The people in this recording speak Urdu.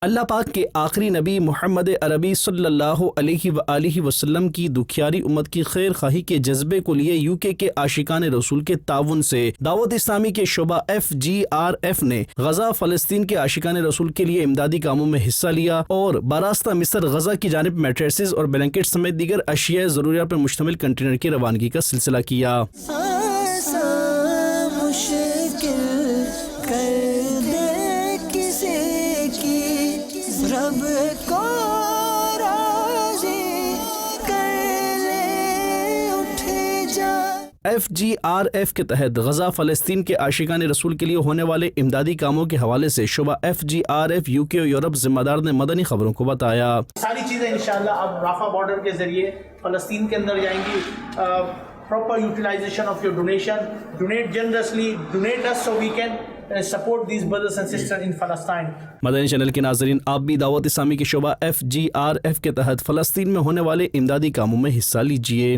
اللہ پاک کے آخری نبی محمد عربی صلی اللہ علیہ وآلہ وسلم کی دکھیاری امت کی خیر خواہی کے جذبے کو لیے یو کے عاشقان رسول کے تعاون سے دعوت اسلامی کے شعبہ FGRF نے غزہ فلسطین کے عاشقان رسول کے لیے امدادی کاموں میں حصہ لیا اور براستہ مصر غزہ کی جانب میٹریسز اور بلینکٹ سمیت دیگر اشیاء ضروریات پر مشتمل کنٹینر کی روانگی کا سلسلہ کیا۔ رب کو راضی کر لے اٹھ جا۔ FGRF کے تحت غزہ فلسطین کے عاشقان رسول کے لیے ہونے والے امدادی کاموں کے حوالے سے شعبہ FGRF UK اور یورپ ذمہ دار نے مدنی خبروں کو بتایا۔ ساری چیزیں انشاءاللہ اب رافع بارڈر کے ذریعے فلسطین کے اندر جائیں گی۔ proper utilization of your donation, donate generously, donate us so we can support these brothers and sisters in Palestine. Madani channel کے ناظرین، آپ بھی دعوت اسلامی کے شعبہ FGRF کے تحت فلسطین میں ہونے والے امدادی کاموں میں حصہ لیجئے۔